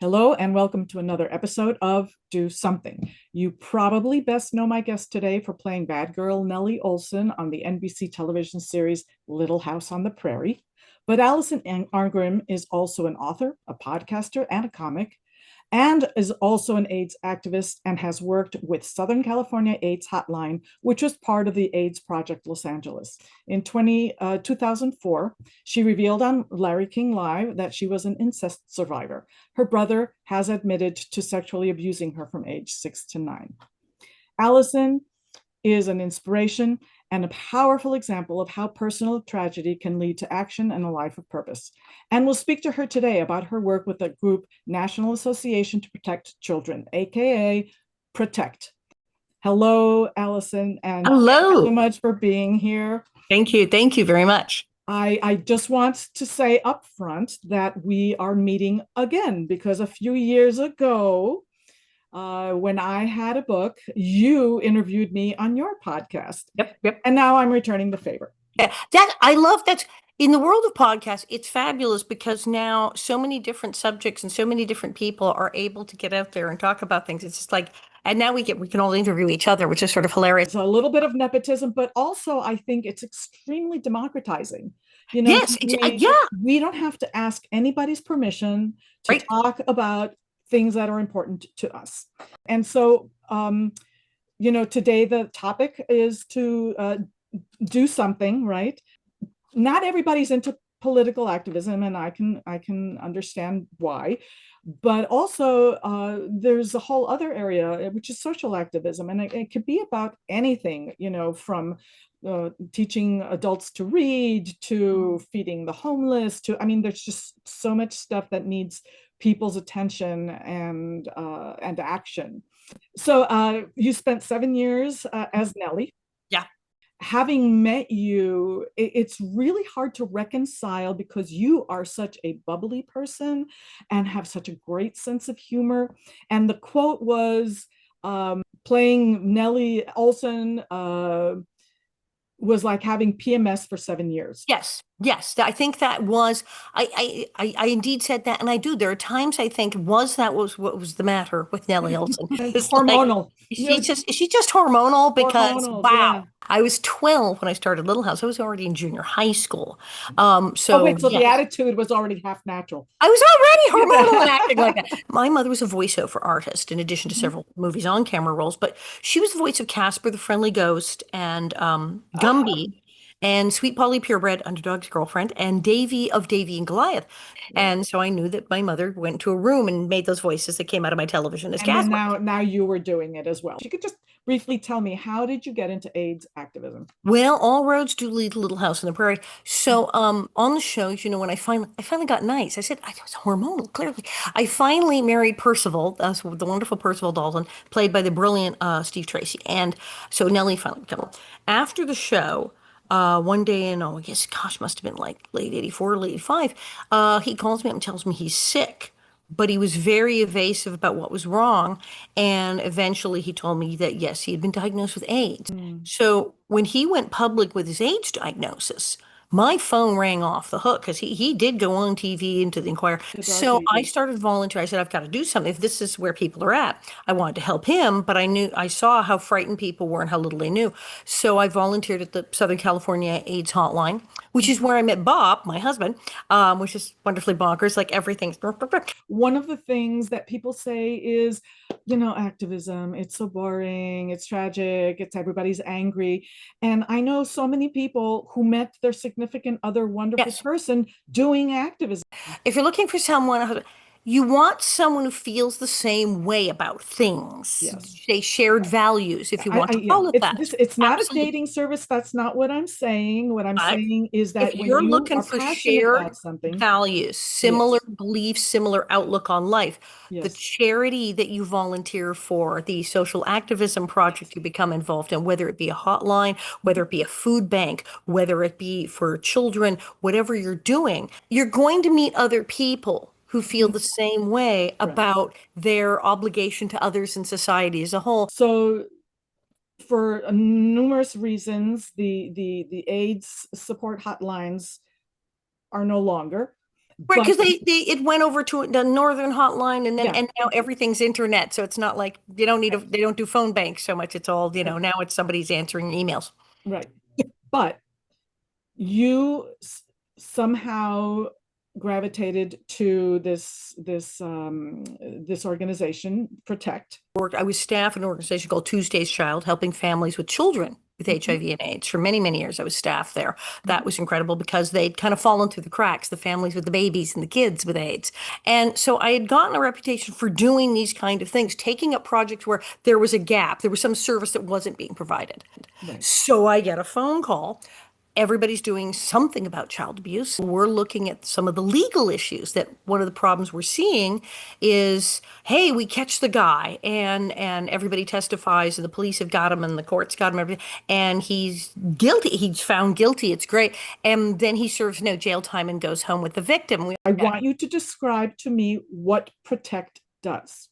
Hello, and welcome to another episode of Do Something. You probably best know my guest today for playing bad girl Nellie Olson on the NBC television series Little House on the Prairie. But Alison Arngrim is also an author, a podcaster, and a comic, and is also an AIDS activist and has worked with Southern California AIDS Hotline, which was part of the AIDS Project Los Angeles. In 2004, she revealed on Larry King Live that she was an incest survivor. Her brother has admitted to sexually abusing her from age 6 to 9. Alison is an inspiration and a powerful example of how personal tragedy can lead to action and a life of purpose. And we'll speak to her today about her work with the group National Association to Protect Children, aka Protect. Hello, Alison, and thank you so Hello. much for being here. Thank you. Thank you very much. I just want to say up front that we are meeting again because a few years ago, when I had a book, you interviewed me on your podcast, Yep. and now I'm returning the favor. Yeah, that I love that in the world of podcasts, it's fabulous because now so many different subjects and so many different people are able to get out there and talk about things. It's just like, and now we can all interview each other, which is sort of hilarious. It's a little bit of nepotism, but also I think it's extremely democratizing. You know, Yes, we yeah, we don't have to ask anybody's permission to right. talk about things that are important to us. And so, today the topic is to do something, right? Not everybody's into political activism, and I can understand why. But also, there's a whole other area which is social activism, and it could be about anything, from teaching adults to read to feeding the homeless to, I mean, there's just so much stuff that needs people's attention and action. So you spent 7 years as Nellie. Yeah. Having met you, it's really hard to reconcile because you are such a bubbly person and have such a great sense of humor. And the quote was, playing Nellie Olson was like having PMS for 7 years. Yes. I think that was I indeed said that, and I do. There are times I think that was what was the matter with Nellie Olson. It's like Hormonal. is she just hormonal? Because Hormonal, wow, yeah. I was 12 when I started Little House. I was already in junior high school. Oh, So wait, so the yes. attitude was already half natural. I was already hormonal and acting like that. My mother was a voiceover artist in addition to several movies on camera roles, but she was the voice of Casper the Friendly Ghost and Gumby and Sweet Polly Purebred, Underdog's Girlfriend, and Davy of Davy and Goliath. And so I knew that my mother went to a room and made those voices that came out of my television as And then Casper. now you were doing it as well. You could just briefly tell me, how did you get into AIDS activism? Well, all roads do lead to Little House on the Prairie. So, on the shows, when I finally got nice, I said I was hormonal, clearly. I finally married Percival, that's the wonderful Percival Dalton, played by the brilliant Steve Tracy, and so Nellie finally became. After the show, one day in, I guess, gosh, must have been like late '84, late '85, he calls me up and tells me he's sick. But he was very evasive about what was wrong. And eventually he told me that, yes, he had been diagnosed with AIDS. Mm. So when he went public with his AIDS diagnosis, my phone rang off the hook because he did go on TV into the Inquirer. The dark So I ages. started volunteering. I said, I've got to do something. If this is where people are at, I wanted to help him, but I saw how frightened people were and how little they knew. So I volunteered at the Southern California AIDS Hotline, which is where I met Bob, my husband, which is wonderfully bonkers. Like everything's. One of the things that people say is, activism, it's so boring, it's tragic, it's everybody's angry. And I know so many people who met their significant other wonderful Yes. person doing activism. If you're looking for someone, you want someone who feels the same way about things. Yes. They shared values, if you want to Yeah, call it that. it's not a Absolutely. dating service. That's not what I'm saying. What I'm But saying is if that when you're you looking are for passionate shared about something, values, similar yes, beliefs, similar outlook on life, the yes, charity that you volunteer for, the social activism project you become involved in, whether it be a hotline, whether it be a food bank, whether it be for children, whatever you're doing, you're going to meet other people who feel mhm, the same way right. about their obligation to others and society as a whole. So for numerous reasons, the AIDS support hotlines are no longer. Right, But because it went over to the Northern Hotline, and then yeah, and now everything's internet, so it's not like you don't need a right, they don't do phone banks so much. It's all, right, now it's somebody's answering emails. right. But you somehow gravitated to this organization, Protect. I was staff in an organization called Tuesday's Child, helping families with children with Mhm, HIV and AIDS. For many, many years, I was staff there. That mhm. was incredible because they'd kind of fallen through the cracks, the families with the babies and the kids with AIDS. And so I had gotten a reputation for doing these kind of things, taking up projects where there was a gap, there was some service that wasn't being provided. Right. So I get a phone call. Everybody's doing something about child abuse. We're looking at some of the legal issues that one of the problems we're seeing is, hey, we catch the guy and everybody testifies and the police have got him and the courts got him everything, and he's guilty. He's found guilty. It's great. And then he serves no jail time and goes home with the victim. I want you to describe to me what Protect does.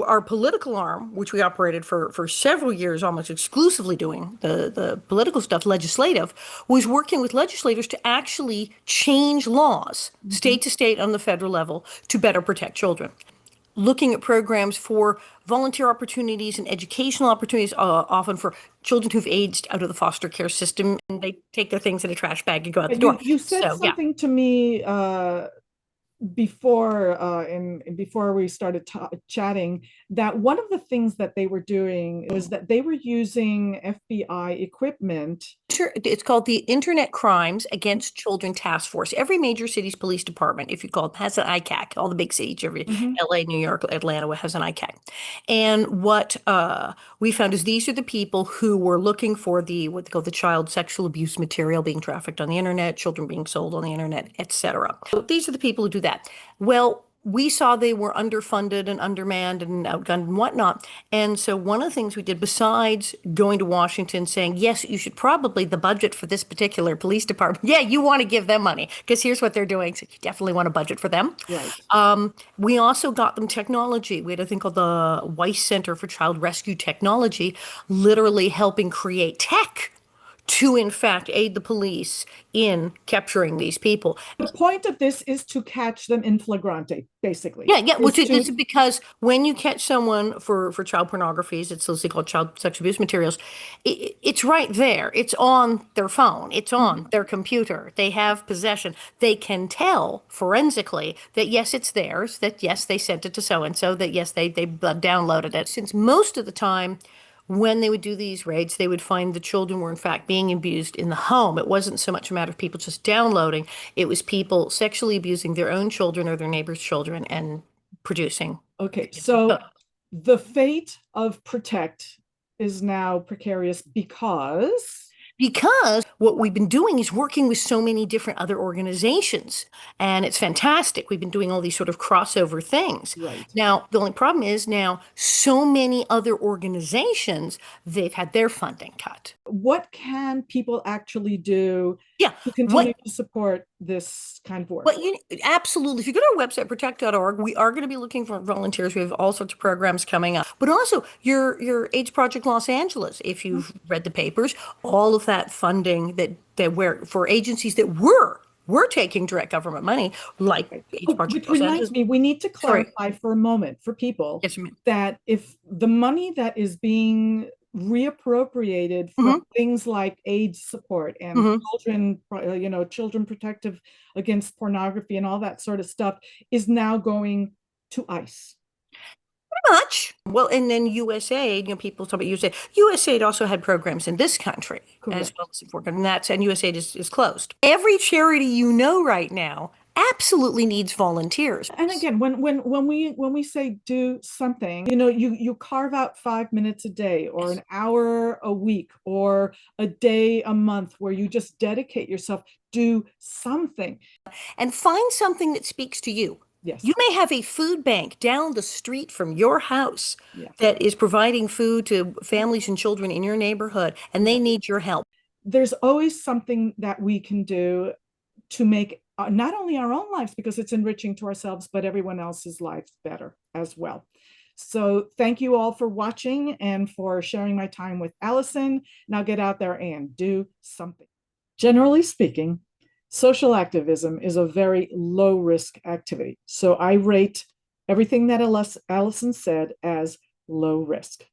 Our political arm, which we operated for several years, almost exclusively doing the political stuff, legislative, was working with legislators to actually change laws, Mhm. state to state on the federal level, to better protect children. Looking at programs for volunteer opportunities and educational opportunities, often for children who've aged out of the foster care system, and they take their things in a trash bag and go out the door. You said So, yeah. something to me before we started chatting, that one of the things that they were doing was that they were using FBI equipment. Sure, it's called the Internet Crimes Against Children Task Force. Every major city's police department, if you call it, has an ICAC. All the big cities, every Mhm. LA, New York, Atlanta has an ICAC. And what we found is these are the people who were looking for what they call the child sexual abuse material being trafficked on the internet, children being sold on the internet, etc. So these are the people who do that. Well, we saw they were underfunded and undermanned and outgunned and whatnot. And so one of the things we did, besides going to Washington saying, yes, you should probably, the budget for this particular police department, yeah, you want to give them money because here's what they're doing. So you definitely want a budget for them. Right. We also got them technology. We had a thing called the Weiss Center for Child Rescue Technology, literally helping create tech to, in fact, aid the police in capturing these people. The point of this is to catch them in flagrante, basically, Yeah, yeah, is which to, is because when you catch someone for child pornographies, it's those they call child sexual abuse materials. It's right there. It's on their phone. It's Mhm. on their computer. They have possession. They can tell forensically that yes, it's theirs. That yes, they sent it to so and so. That yes, they downloaded it. Since most of the time, when they would do these raids, they would find the children were in fact being abused in the home. It wasn't so much a matter of people just downloading, it was people sexually abusing their own children or their neighbors' children and producing Okay, videos and so photos. the fate of Protect is now precarious because, Because what we've been doing is working with so many different other organizations, and it's fantastic. We've been doing all these sort of crossover things. right. Now, the only problem is now so many other organizations, they've had their funding cut. What can people actually do Yeah, to continue what to support this kind of work? Well, absolutely. If you go to our website, protect.org, we are going to be looking for volunteers. We have all sorts of programs coming up. But also your AIDS Project Los Angeles, if you've read the papers, all of that funding that where for agencies that were taking direct government money, like Right. AIDS Oh, Project which Los reminds Angeles. me, we need to Sorry. clarify for a moment for people Yes, ma'am. that if the money that is being reappropriated from Mm-hmm. things like AIDS support and Mm-hmm. children protective against pornography and all that sort of stuff is now going to ICE. Much. Well, and then USAID, people talk about USAID. USAID also had programs in this country as well Correct. as in foreign, and USAID is closed. Every charity right now absolutely needs volunteers. And again, when we say do something, you carve out 5 minutes a day or Yes. an hour a week or a day a month where you just dedicate yourself, do something. And find something that speaks to you. You Yes. may have a food bank down the street from your house Yes. that is providing food to families and children in your neighborhood, and they Right. need your help. There's always something that we can do to make not only our own lives, because it's enriching to ourselves, but everyone else's lives better as well. So thank you all for watching and for sharing my time with Alison. Now get out there and do something. Generally speaking, social activism is a very low risk activity. So I rate everything that Alison said as low risk.